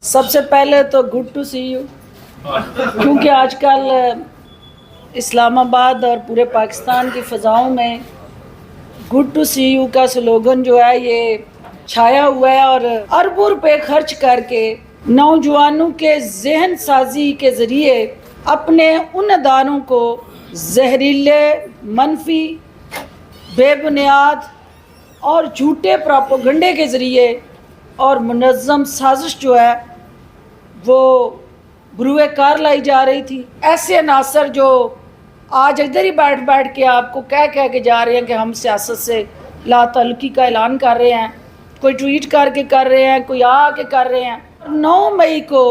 سب سے پہلے تو گڈ ٹو سی یو، کیونکہ آج کل اسلام آباد اور پورے پاکستان کی فضاؤں میں گڈ ٹو سی یو کا سلوگن جو ہے یہ چھایا ہوا ہے، اور اربوں روپے خرچ کر کے نوجوانوں کے ذہن سازی کے ذریعے اپنے ان اداروں کو زہریلے، منفی، بے بنیاد اور جھوٹے پراپوگنڈے کے ذریعے اور منظم سازش جو ہے وہ بروئے کار لائی جا رہی تھی۔ ایسے عناصر جو آج ادھر ہی بیٹھ کے آپ کو کہہ کے جا رہے ہیں کہ ہم سیاست سے لا تعلقی کا اعلان کر رہے ہیں، کوئی ٹویٹ کر کے کر رہے ہیں، کوئی آ کے کر رہے ہیں۔ 9 مئی کو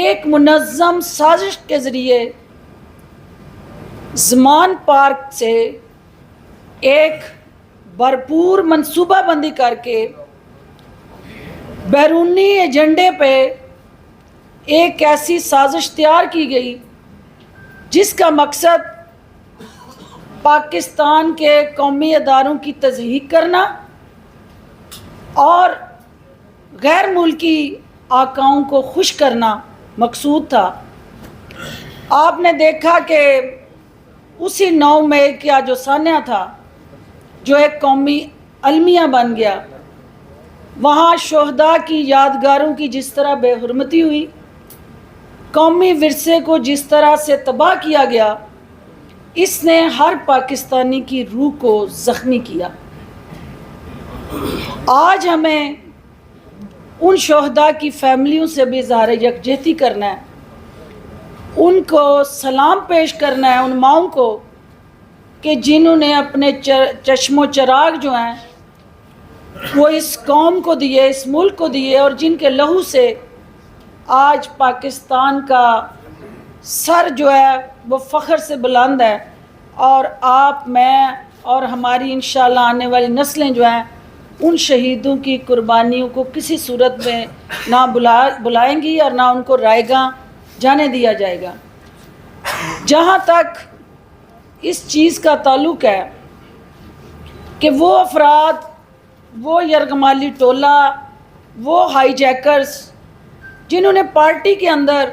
ایک منظم سازش کے ذریعے زمان پارک سے ایک بھرپور منصوبہ بندی کر کے بیرونی ایجنڈے پہ ایک ایسی سازش تیار کی گئی جس کا مقصد پاکستان کے قومی اداروں کی تضحیک کرنا اور غیر ملکی آقاؤں کو خوش کرنا مقصود تھا۔ آپ نے دیکھا کہ اسی 9 مئی کا جو سانحہ تھا، جو ایک قومی المیہ بن گیا، وہاں شہداء کی یادگاروں کی جس طرح بے حرمتی ہوئی، قومی ورثے کو جس طرح سے تباہ کیا گیا، اس نے ہر پاکستانی کی روح کو زخمی کیا۔ آج ہمیں ان شہداء کی فیملیوں سے بھی اظہار یکجہتی کرنا ہے، ان کو سلام پیش کرنا ہے، ان ماؤں کو کہ جنہوں نے اپنے چشم و چراغ جو ہیں وہ اس قوم کو دیے، اس ملک کو دیے، اور جن کے لہو سے آج پاکستان کا سر جو ہے وہ فخر سے بلند ہے، اور آپ، میں اور ہماری انشاءاللہ آنے والی نسلیں جو ہیں ان شہیدوں کی قربانیوں کو کسی صورت میں نہ بلائیں گی اور نہ ان کو رائے گاں جانے دیا جائے گا۔ جہاں تک اس چیز کا تعلق ہے کہ وہ افراد، وہ یرغمالی ٹولہ، وہ ہائی جیکرز جنہوں نے پارٹی کے اندر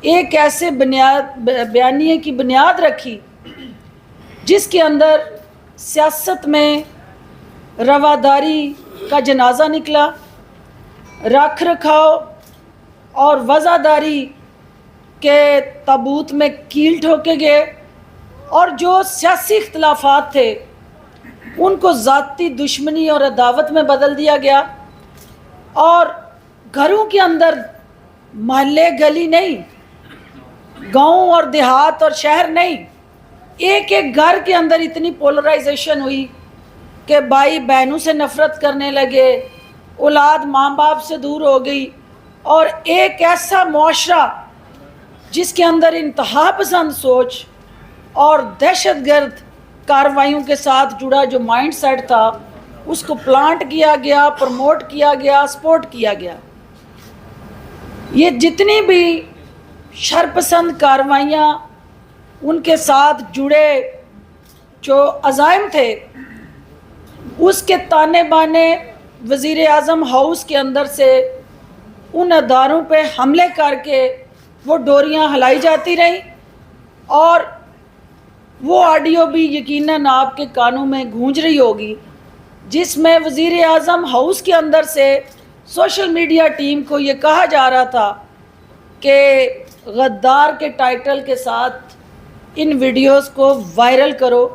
ایک ایسے بیانیے کی بنیاد رکھی جس کے اندر سیاست میں رواداری کا جنازہ نکلا، رکھ رکھاؤ اور وزاداری کے تابوت میں کیل ٹھوکے گئے، اور جو سیاسی اختلافات تھے ان کو ذاتی دشمنی اور عداوت میں بدل دیا گیا، اور گھروں کے اندر، محلے گلی نہیں، گاؤں اور دیہات اور شہر نہیں، ایک ایک گھر کے اندر اتنی پولرائزیشن ہوئی کہ بھائی بہنوں سے نفرت کرنے لگے، اولاد ماں باپ سے دور ہو گئی، اور ایک ایسا معاشرہ جس کے اندر انتہا پسند سوچ اور دہشت گرد کارروائیوں کے ساتھ جڑا جو مائنڈ سیٹ تھا اس کو پلانٹ کیا گیا، پروموٹ کیا گیا، سپورٹ کیا گیا۔ یہ جتنی بھی شرپسند کارروائیاں ان کے ساتھ جڑے جو عزائم تھے، اس کے تانے بانے وزیر اعظم ہاؤس کے اندر سے ان اداروں پہ حملے کر کے وہ ڈوریاں ہلائی جاتی رہیں، اور وہ آڈیو بھی یقیناً آپ کے کانوں میں گونج رہی ہوگی جس میں وزیر اعظم ہاؤس کے اندر سے سوشل میڈیا ٹیم کو یہ کہا جا رہا تھا کہ غدار کے ٹائٹل کے ساتھ ان ویڈیوز کو وائرل کرو۔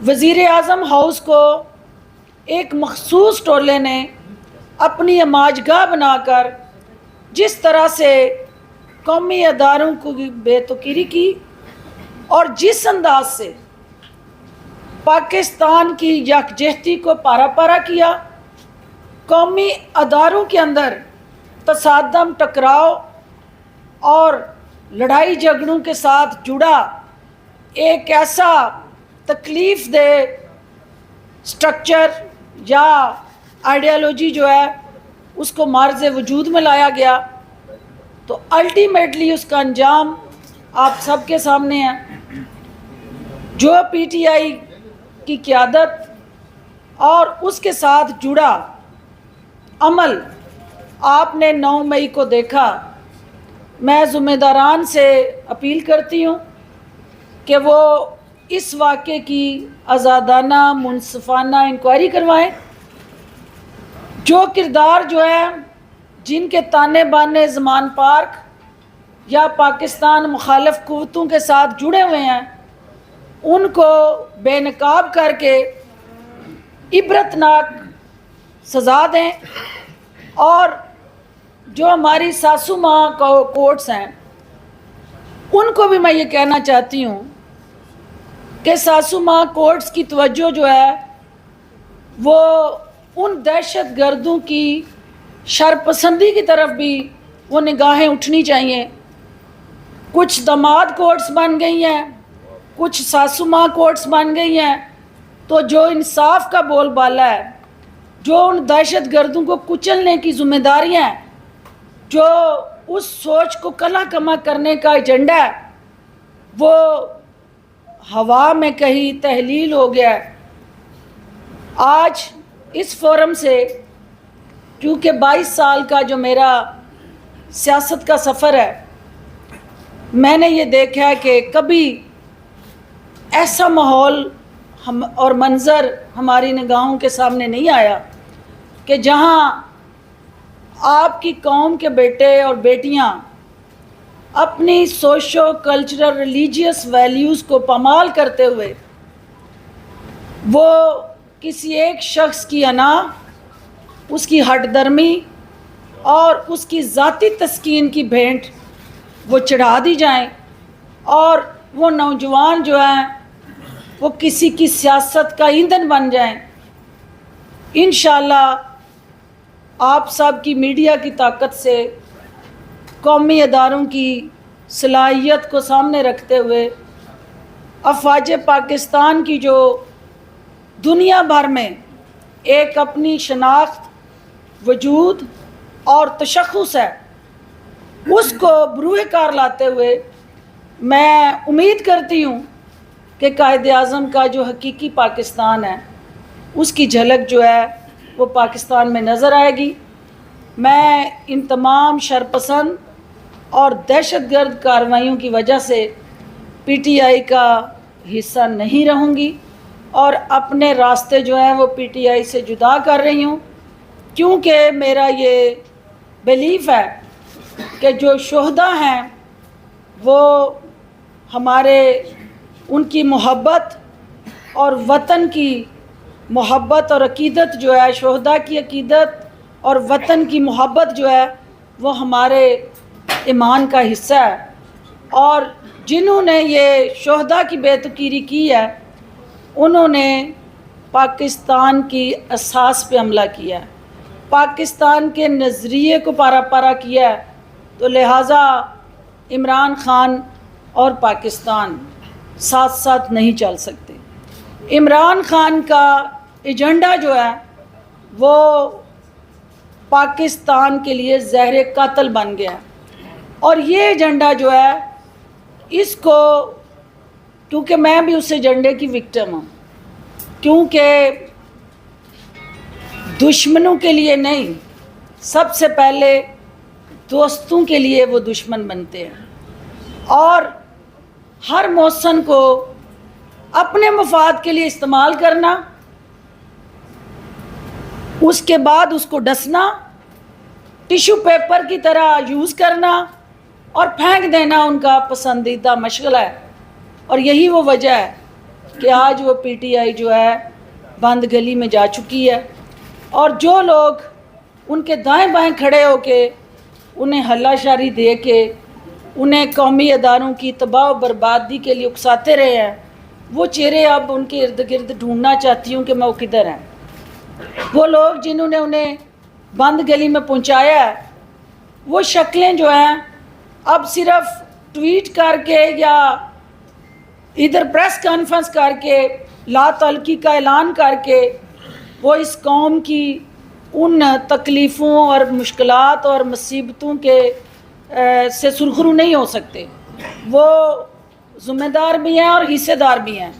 وزیر اعظم ہاؤس کو ایک مخصوص ٹولے نے اپنی اماجگاہ بنا کر جس طرح سے قومی اداروں کو بے توقیری کی، اور جس انداز سے پاکستان کی یکجہتی کو پارا پارا کیا، قومی اداروں کے اندر تصادم، ٹکراؤ اور لڑائی جھگڑوں کے ساتھ جڑا ایک ایسا تکلیف دہ سٹرکچر یا آئیڈیالوجی جو ہے اس کو معرض وجود میں لایا گیا، تو الٹیمیٹلی اس کا انجام آپ سب کے سامنے ہے۔ جو پی ٹی آئی کی قیادت اور اس کے ساتھ جڑا عمل آپ نے 9 مئی کو دیکھا. میں ذمہ داران سے اپیل کرتی ہوں کہ وہ اس واقعے کی آزادانہ منصفانہ انکوائری کروائیں. جو کردار جو ہے جن کے تانے بانے زمان پارک یا پاکستان مخالف قوتوں کے ساتھ جڑے ہوئے ہیں ان کو بے نقاب کر کے عبرتناک سزا دیں. اور جو ہماری ساسو ماں کورٹس ہیں ان کو بھی میں یہ کہنا چاہتی ہوں کہ ساسو ماں کورٹس کی توجہ جو ہے وہ ان دہشت گردوں کی شرپسندی کی طرف بھی وہ نگاہیں اٹھنی چاہیے. کچھ داماد کورٹس بن گئی ہیں, کچھ ساسو ماں کورٹس بن گئی ہیں, تو جو انصاف کا بول بالا ہے, جو ان دہشت گردوں کو کچلنے کی ذمہ داریاں ہیں, جو اس سوچ کو کلا کما کرنے کا ایجنڈا ہے, وہ ہوا میں کہیں تحلیل ہو گیا ہے. آج اس فورم سے, کیونکہ 22 سال کا جو میرا سیاست کا سفر ہے, میں نے یہ دیکھا ہے کہ کبھی ایسا ماحول اور منظر ہماری نگاہوں کے سامنے نہیں آیا کہ جہاں آپ کی قوم کے بیٹے اور بیٹیاں اپنی سوشو کلچرل ریلیجیس ویلیوز کو پامال کرتے ہوئے وہ کسی ایک شخص کی انا, اس کی ہٹ درمی اور اس کی ذاتی تسکین کی بھینٹ وہ چڑھا دی جائیں, اور وہ نوجوان جو ہیں وہ کسی کی سیاست کا ایندھن بن جائیں. انشاءاللہ آپ سب کی میڈیا کی طاقت سے, قومی اداروں کی صلاحیت کو سامنے رکھتے ہوئے, افواج پاکستان کی جو دنیا بھر میں ایک اپنی شناخت, وجود اور تشخص ہے, اس کو بروئے کار لاتے ہوئے میں امید کرتی ہوں کہ قائد اعظم کا جو حقیقی پاکستان ہے اس کی جھلک جو ہے وہ پاکستان میں نظر آئے گی. میں ان تمام شرپسند اور دہشت گرد کارروائیوں کی وجہ سے پی ٹی آئی کا حصہ نہیں رہوں گی, اور اپنے راستے جو ہیں وہ پی ٹی آئی سے جدا کر رہی ہوں, کیونکہ میرا یہ بیلیف ہے کہ جو شہداء ہیں وہ ہمارے, ان کی محبت اور وطن کی محبت اور عقیدت جو ہے, شہداء کی عقیدت اور وطن کی محبت جو ہے وہ ہمارے ایمان کا حصہ ہے. اور جنہوں نے یہ شہداء کی بے تقیری کی ہے انہوں نے پاکستان کی اساس پہ حملہ کیا ہے, پاکستان کے نظریے کو پارا پارا کیا ہے. تو لہٰذا عمران خان اور پاکستان ساتھ ساتھ نہیں چل سکتے. عمران خان کا ایجنڈا جو ہے وہ پاکستان کے لیے زہر قاتل بن گیا, اور یہ ایجنڈا جو ہے اس کو, کیونکہ میں بھی اس ایجنڈے کی وکٹم ہوں, کیونکہ دشمنوں کے لیے نہیں, سب سے پہلے دوستوں کے لیے وہ دشمن بنتے ہیں, اور ہر موسن کو اپنے مفاد کے لیے استعمال کرنا, اس کے بعد اس کو ڈسنا, ٹیشو پیپر کی طرح یوز کرنا اور پھینک دینا ان کا پسندیدہ مشغلہ ہے. اور یہی وہ وجہ ہے کہ آج وہ پی ٹی آئی جو ہے بند گلی میں جا چکی ہے, اور جو لوگ ان کے دائیں بائیں کھڑے ہو کے انہیں ہلہ شاری دے کے انہیں قومی اداروں کی تباہ و بربادی کے لیے اکساتے رہے ہیں, وہ چہرے اب ان کے ارد گرد ڈھونڈنا چاہتی ہوں کہ میں وہ کدھر ہیں. وہ لوگ جنہوں نے انہیں بند گلی میں پہنچایا ہے, وہ شکلیں جو ہیں اب صرف ٹویٹ کر کے یا ادھر پریس کانفرنس کر کے لا تعلقی کا اعلان کر کے وہ اس قوم کی ان تکلیفوں اور مشکلات اور مصیبتوں کے سے سرخرو نہیں ہو سکتے. وہ ذمہ دار بھی ہیں اور حصے دار بھی ہیں.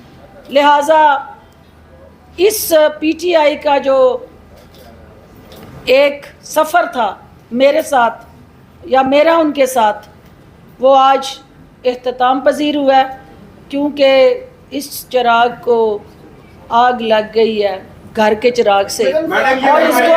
لہٰذا اس پی ٹی آئی کا جو ایک سفر تھا میرے ساتھ یا میرا ان کے ساتھ وہ آج اختتام پذیر ہوا ہے، کیونکہ اس چراغ کو آگ لگ گئی ہے گھر کے چراغ سے، اور اس کو